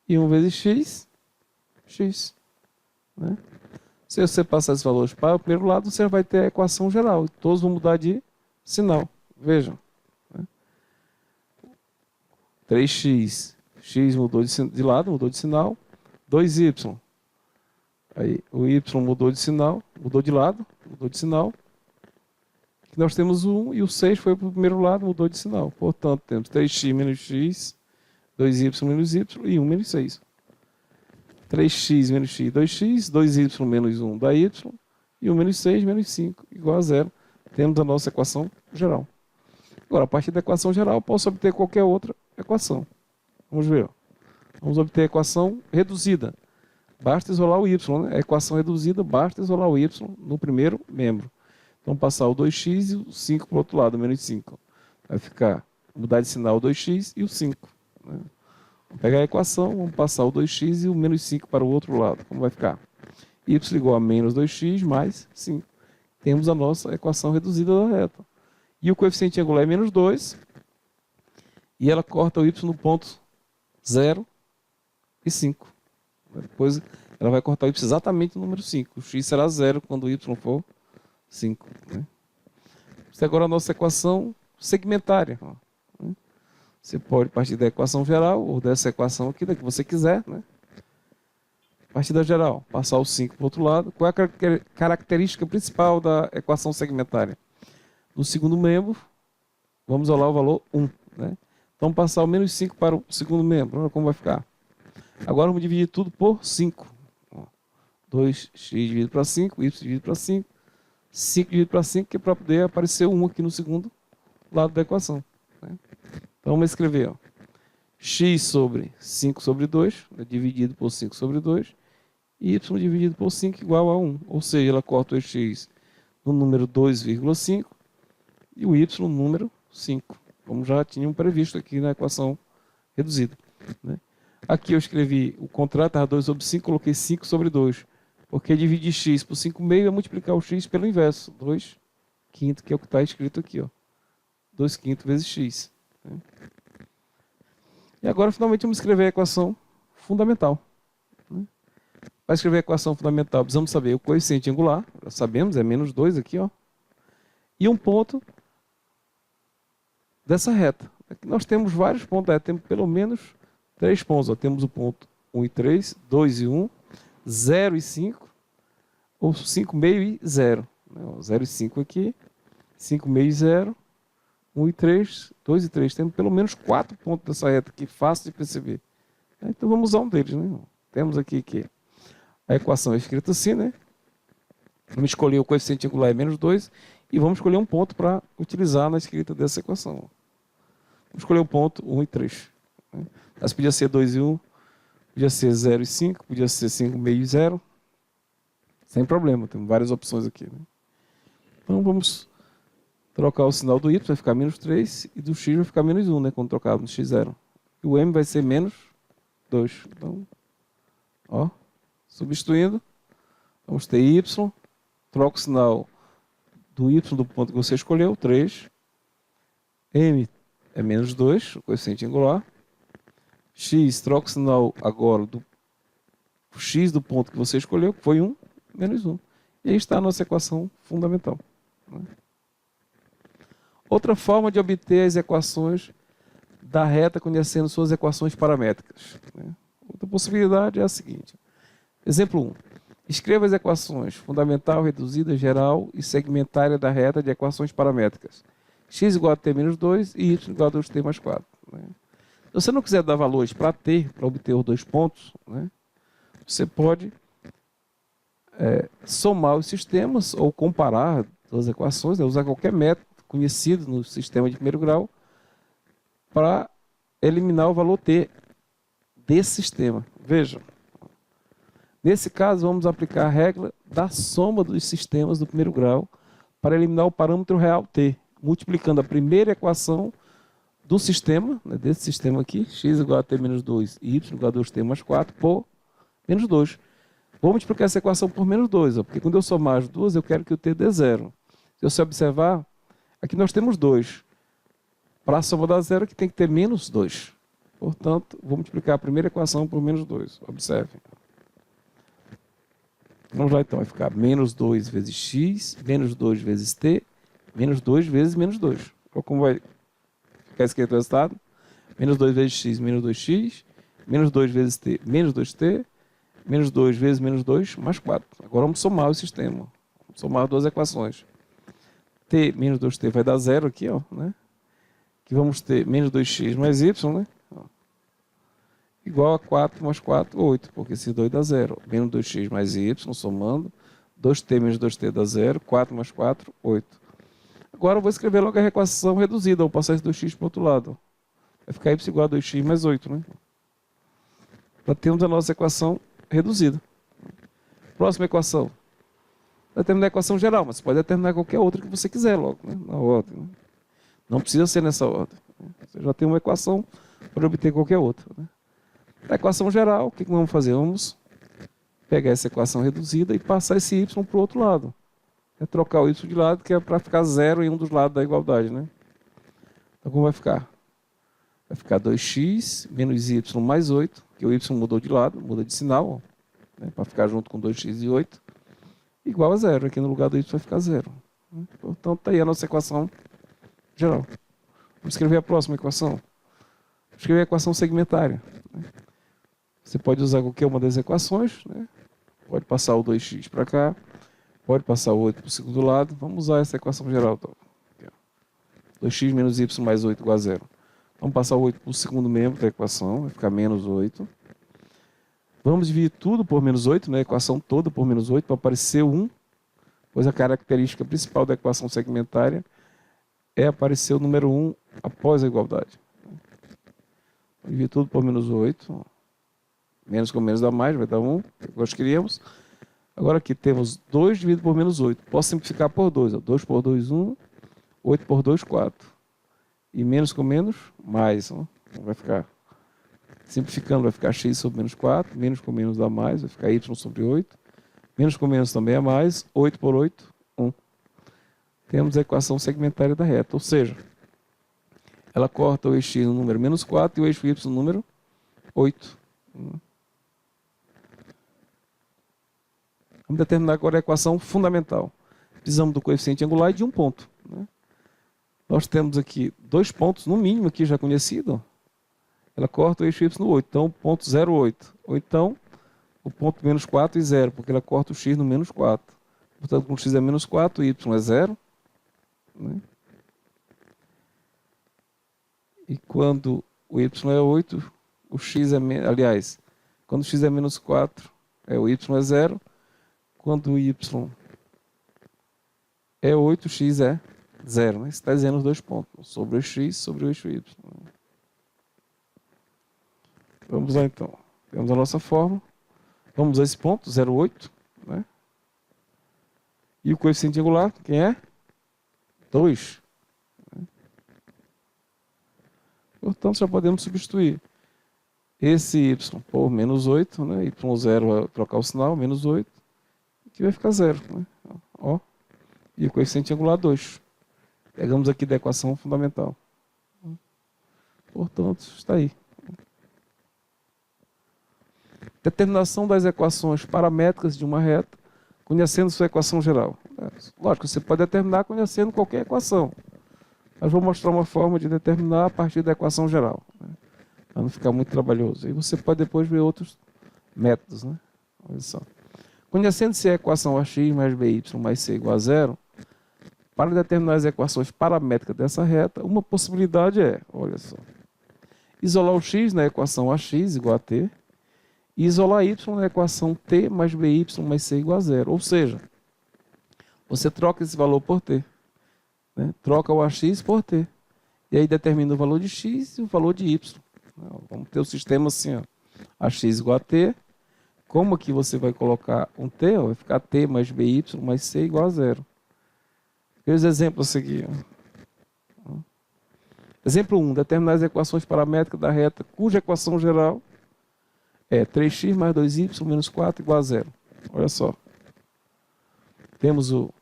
E 1 vezes x, x. Né? Se você passar esses valores para o primeiro lado, você vai ter a equação geral. Todos vão mudar de sinal. Vejam. Né? 3x, x mudou de lado, mudou de sinal. 2y. Aí o y mudou de sinal, mudou de lado, mudou de sinal. Aqui nós temos o 1 e o 6 foi para o primeiro lado, mudou de sinal. Portanto, temos 3x menos x, 2y menos y e 1 menos 6. 3x menos x, 2x, 2y menos 1 dá y, e 1 menos 6 menos 5 igual a 0. Temos a nossa equação geral. Agora, a partir da equação geral, eu posso obter qualquer outra equação. Vamos ver. Vamos obter a equação reduzida. Basta isolar o y. Né? A equação reduzida, basta isolar o y no primeiro membro. Então, passar o 2x e o 5 para o outro lado, menos 5. Vai ficar, mudar de sinal o 2x e o 5. Né? Vamos pegar a equação, vamos passar o 2x e o menos 5 para o outro lado. Como vai ficar? Y igual a menos 2x mais 5. Temos a nossa equação reduzida da reta. E o coeficiente angular é menos 2. E ela corta o y no ponto 0 e 5. Depois ela vai cortar o y exatamente no número 5. O x será 0 quando o y for 5. Né? Isso é agora a nossa equação segmentária. Né? Você pode partir da equação geral ou dessa equação aqui, da que você quiser. Né? A partir da geral, passar o 5 para o outro lado. Qual é a característica principal da equação segmentária? No segundo membro, vamos olhar o valor 1. Né? Então, passar o menos 5 para o segundo membro. Olha como vai ficar. Agora, vamos dividir tudo por 5. 2x dividido para 5, y dividido para 5. 5 dividido para 5, que é para poder aparecer o 1 aqui no segundo lado da equação. Né? Então, vamos escrever. Ó, x sobre 5 sobre 2, né, dividido por 5 sobre 2. E y dividido por 5 igual a 1. Ou seja, ela corta o x no número 2,5 e o y no número 5. Como já tínhamos previsto aqui na equação reduzida. Né? Aqui eu escrevi o contrário, estava 2 sobre 5, coloquei 5 sobre 2. Porque dividir x por 5,5 é multiplicar o x pelo inverso. 2 quinto, que é o que está escrito aqui. Ó. 2 quinto vezes x. Né? E agora, finalmente, vamos escrever a equação fundamental. Né? Para escrever a equação fundamental, precisamos saber o coeficiente angular. Já sabemos, é menos 2 aqui. Ó. E um ponto dessa reta. Aqui nós temos vários pontos, temos pelo menos 3 pontos. Ó. Temos o ponto 1 e 3, 2 e 1, 0 e 5, ou 5,5 e 0. 0 e 5 aqui, 5,5 e 0, 1 e 3, 2 e 3. Temos pelo menos 4 pontos dessa reta aqui, fácil de perceber. Então vamos usar um deles. Né? Temos aqui que a equação é escrita assim, né? Vamos escolher o coeficiente angular é menos 2 e vamos escolher um ponto para utilizar na escrita dessa equação. Vamos escolher o ponto 1 e 3. Mas podia ser 2 e 1, podia ser 0 e 5, podia ser 5,5 e 0. Sem problema, temos várias opções aqui. Né? Então vamos trocar o sinal do y, vai ficar menos 3, e do x vai ficar menos 1, né, quando trocarmos x0. E o m vai ser menos 2. Então, ó, substituindo, vamos ter y, troca o sinal do y do ponto que você escolheu, 3. M é menos 2, o coeficiente angular. X, troca o sinal agora do x do ponto que você escolheu, que foi 1, menos 1. E aí está a nossa equação fundamental. Né? Outra forma de obter as equações da reta conhecendo suas equações paramétricas. Né? Outra possibilidade é a seguinte. Exemplo 1. Escreva as equações fundamental, reduzida, geral e segmentária da reta de equações paramétricas. X igual a t menos 2 e y igual a 2t mais 4. Né? Se você não quiser dar valores para t, para obter os dois pontos, né, você pode somar os sistemas ou comparar as equações, né, usar qualquer método conhecido no sistema de primeiro grau para eliminar o valor t desse sistema. Veja, nesse caso vamos aplicar a regra da soma dos sistemas do primeiro grau para eliminar o parâmetro real t, multiplicando a primeira equação do sistema, né, desse sistema aqui, x igual a t menos 2 e y igual a 2t mais 4 por menos 2. Vou multiplicar essa equação por menos 2, ó, porque quando eu somar as duas, eu quero que o t dê 0. Se você observar, aqui nós temos 2. Para a soma dar 0, aqui tem que ter menos 2. Portanto, vou multiplicar a primeira equação por menos 2. Observe. Vamos lá então, vai ficar menos 2 vezes x, menos 2 vezes t, menos 2 vezes menos 2. Olha como vai ficar escrito o resultado. Menos 2 vezes x, menos 2x, menos 2 vezes t, menos 2t, menos 2 vezes menos 2, mais 4. Agora vamos somar o sistema. Vamos somar as duas equações. T menos 2t vai dar 0 aqui, ó, né? Que vamos ter menos 2x mais y, né? Ó. Igual a 4 mais 4, 8, porque esse 2 dá 0. Menos 2x mais y, somando. 2t menos 2t dá 0. 4 mais 4, 8. Agora eu vou escrever logo a equação reduzida. Vou passar esse 2x para o outro lado. Vai ficar y igual a 2x mais 8, né? Já temos a nossa equação reduzida. Próxima equação. determinar a equação geral, mas você pode determinar qualquer outra que você quiser logo, né? Na ordem. Né? Não precisa ser nessa ordem. Né? Você já tem uma equação para obter qualquer outra. Né? A equação geral, o que vamos fazer? Vamos pegar essa equação reduzida e passar esse y para o outro lado. É trocar o y de lado, que é para ficar zero em um dos lados da igualdade. Né? Então, como vai ficar? Vai ficar 2x menos y mais 8, que o y mudou de lado, muda de sinal, né, para ficar junto com 2x e 8, igual a zero. Aqui no lugar do y vai ficar zero. Né? Portanto, está aí a nossa equação geral. Vamos escrever a próxima equação. Vamos escrever a equação segmentária. Né? Você pode usar qualquer uma das equações, né? Pode passar o 2x para cá, pode passar o 8 para o segundo lado. Vamos usar essa equação geral. Então. 2x menos y mais 8 igual a zero. Vamos passar o 8 para o segundo membro da equação, vai ficar menos 8. Vamos dividir tudo por menos 8, né? A equação toda por menos 8, para aparecer 1, pois a característica principal da equação segmentária é aparecer o número 1 após a igualdade. Dividir tudo por menos 8. Menos com menos dá mais, vai dar 1, que nós queríamos. Agora aqui temos 2 dividido por menos 8. Posso simplificar por 2. 2 por 2, 1. 8 por 2, 4. E menos com menos, mais. Então vai ficar, simplificando, vai ficar x sobre menos 4. Menos com menos dá mais, vai ficar y sobre 8. Menos com menos também é mais. 8 por 8, 1. Temos a equação segmentária da reta. Ou seja, ela corta o eixo x no número menos 4 e o eixo y no número 8. Vamos determinar agora a equação fundamental. Precisamos do coeficiente angular e de um ponto. Né? Nós temos aqui 2 pontos, no mínimo, aqui já conhecido. Ela corta o eixo y no 8, então ponto 0,8. Ou então, o ponto menos 4 e 0, porque ela corta o x no menos 4. Portanto, como x é menos 4, o y é 0. Né? E quando o y é 8, o x é menos... Aliás, quando o x é menos 4, o y é 0. Quando o y é 8, o x é 0. Né? Isso está dizendo os 2 pontos. Sobre o x, sobre o eixo y. Vamos lá então. Temos a nossa fórmula. Vamos a esse ponto, 0,8. Né? E o coeficiente angular, quem é? 2. Né? Portanto, já podemos substituir esse y por menos 8. Né? Y0 vai trocar o sinal, menos 8. Que vai ficar 0. Né? Ó. E o coeficiente angular 2. Pegamos aqui da equação fundamental. Portanto, está aí. Determinação das equações paramétricas de uma reta, conhecendo sua equação geral. Lógico, você pode determinar conhecendo qualquer equação. Mas vou mostrar uma forma de determinar a partir da equação geral. Né? Para não ficar muito trabalhoso. E você pode depois ver outros métodos. Né? Olha só. Conhecendo-se a equação ax mais by mais c igual a 0, para determinar as equações paramétricas dessa reta, uma possibilidade é, olha só, isolar o x na equação ax igual a t e isolar y na equação t mais by mais c igual a 0. Ou seja, você troca esse valor por t. Né? Troca o ax por t. E aí determina o valor de x e o valor de y. Vamos ter o sistema assim, ó, ax igual a t. Como aqui você vai colocar um t, ó, vai ficar t mais by mais c igual a 0. E os exemplos a seguir. Ó. Exemplo 1. Determinar as equações paramétricas da reta cuja equação geral é 3x mais 2y menos 4 igual a 0. Olha só. Temos o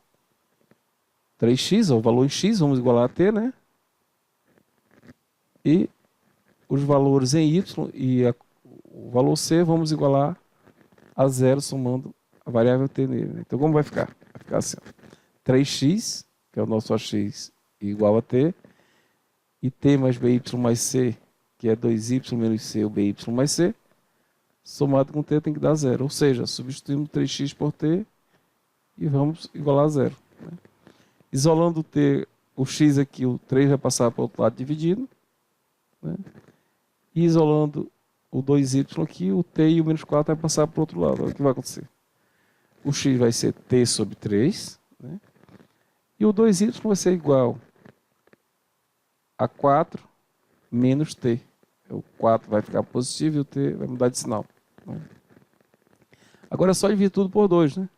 3x, ó, o valor em x, vamos igualar a t, né? E os valores em y e o valor c vamos igualar a 0 somando a variável t nele. Então, como vai ficar? Vai ficar assim, ó. 3x, que é o nosso ax, igual a t, e t mais by mais c, que é 2y menos c, o by mais c, somado com t tem que dar 0. Ou seja, substituímos 3x por t e vamos igualar a 0. Né? Isolando o x aqui, o 3 vai passar para o outro lado dividido. Né? E isolando o 2y aqui, o t e o menos 4 vai passar para o outro lado. Olha o que vai acontecer. O x vai ser t sobre 3. Né? E o 2y vai ser igual a 4 menos t. O 4 vai ficar positivo e o t vai mudar de sinal. Né? Agora é só dividir tudo por 2. Né?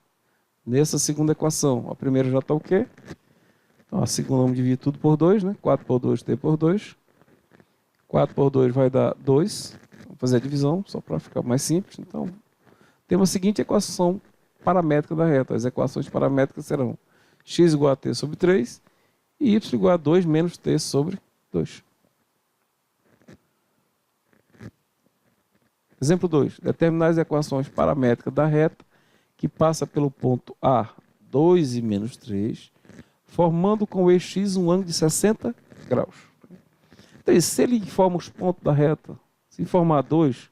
nessa segunda equação. A primeira já está o quê? Então, a segunda vamos dividir tudo por 2, né? 4 por 2, t por 2. 4 por 2 vai dar 2. Vamos fazer a divisão, só para ficar mais simples. Então, temos a seguinte equação paramétrica da reta. As equações paramétricas serão x igual a t sobre 3 e y igual a 2 menos t sobre 2. Exemplo 2. Determinar as equações paramétricas da reta que passa pelo ponto A, 2 e menos 3, formando com o eixo x um ângulo de 60 graus. Então, se ele forma os pontos da reta, se formar 2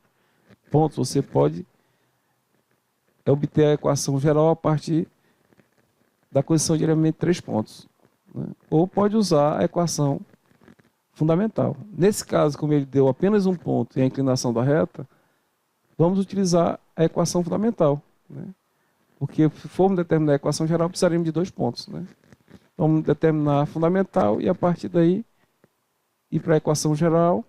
pontos, você pode obter a equação geral a partir da condição de elemento de 3 pontos. Né? Ou pode usar a equação fundamental. Nesse caso, como ele deu apenas um ponto e a inclinação da reta, vamos utilizar a equação fundamental. Né? Porque se formos determinar a equação geral, precisaríamos de 2 pontos. Né? Vamos determinar a fundamental e a partir daí ir para a equação geral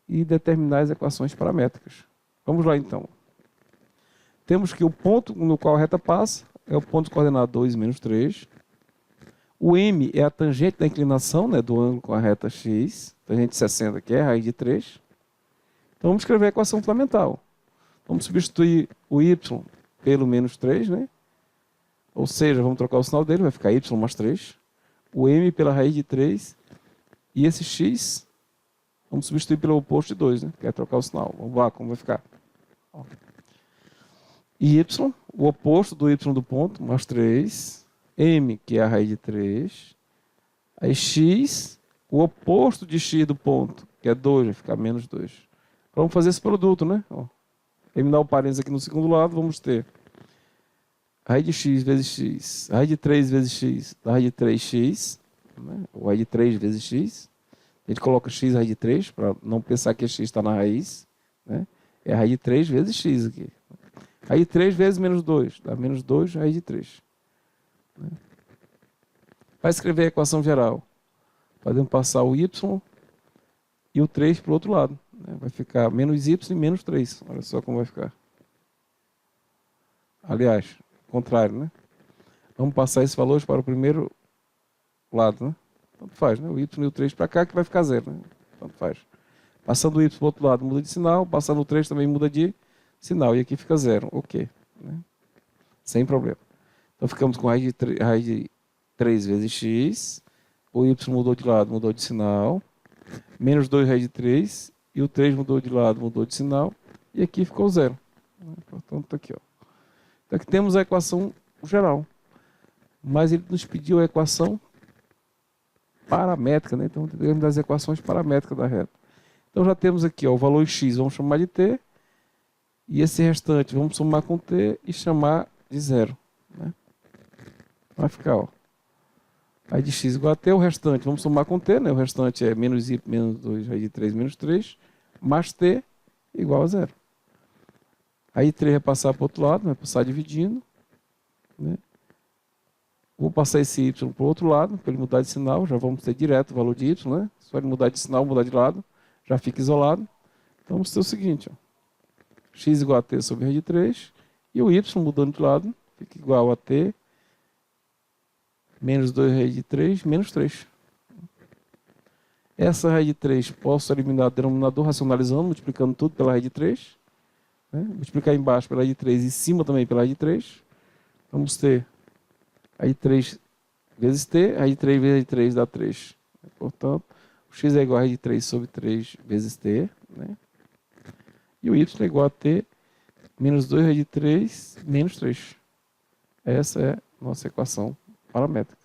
e determinar as equações paramétricas. Vamos lá então. Temos que o ponto no qual a reta passa é o ponto de coordenada 2 e menos 3. O m é a tangente da inclinação, né, do ângulo com a reta x, tangente 60, que é a raiz de 3. Então vamos escrever a equação fundamental. Vamos substituir o y pelo menos 3, né? Ou seja, vamos trocar o sinal dele, vai ficar y mais 3. O m pela raiz de 3. E esse x, vamos substituir pelo oposto de 2, né? Que é trocar o sinal. Vamos lá, como vai ficar. E y, o oposto do y do ponto, mais 3. M, que é a raiz de 3. Aí x, o oposto de x do ponto, que é 2, vai ficar menos 2. Vamos fazer esse produto, né? Ó. Eliminar o parênteses aqui no segundo lado, vamos ter raiz de x vezes x, raiz de 3 vezes x, raiz de 3x, né? Ou raiz de 3 vezes x. A gente coloca x raiz de 3, para não pensar que a x está na raiz. Né? É a raiz de 3 vezes x aqui. Raiz de 3 vezes menos 2, dá menos 2 raiz de 3. Né? Para escrever a equação geral, podemos passar o y e o 3 para o outro lado. Né? Vai ficar menos y e menos 3. Olha só como vai ficar. Aliás, contrário, né? Vamos passar esses valores para o primeiro lado, né? Tanto faz, né? O y e o 3 para cá que vai ficar 0, né? Tanto faz. Passando o y para o outro lado muda de sinal, passando o 3 também muda de sinal. E aqui fica 0, ok. Né? Sem problema. Então ficamos com raiz de 3 vezes x. O y mudou de lado, mudou de sinal. Menos 2 raiz de 3. E o 3 mudou de lado, mudou de sinal. E aqui ficou 0. Portanto, tá aqui, ó. Então aqui temos a equação geral. Mas ele nos pediu a equação paramétrica, né? Então temos das equações paramétricas da reta. Então já temos aqui, ó, o valor x, vamos chamar de t. E esse restante vamos somar com t e chamar de 0. Né? Vai ficar, ó. Aí de x igual a t, o restante vamos somar com t, né? O restante é menos y menos 2, raiz de 3 menos 3, mais t igual a 0. Aí 3 vai passar para o outro lado, vai passar dividindo. Né? Vou passar esse y para o outro lado, para ele mudar de sinal, já vamos ter direto o valor de y, né? Só ele mudar de sinal, mudar de lado, já fica isolado. Então vamos ter o seguinte, ó. X igual a t sobre raiz de 3, e o y mudando de lado, fica igual a t menos 2 raiz de 3, menos 3. Essa raiz de 3 posso eliminar o denominador racionalizando, multiplicando tudo pela raiz de 3. Né? Multiplicar embaixo pela raiz de 3 e em cima também pela raiz de 3. Vamos ter raiz de 3 vezes t, raiz de 3 vezes 3 dá 3. Portanto, o x é igual a raiz de 3 sobre 3 vezes t. Né? E o y é igual a t menos 2 raiz de 3 menos 3. Essa é a nossa equação paramétrica.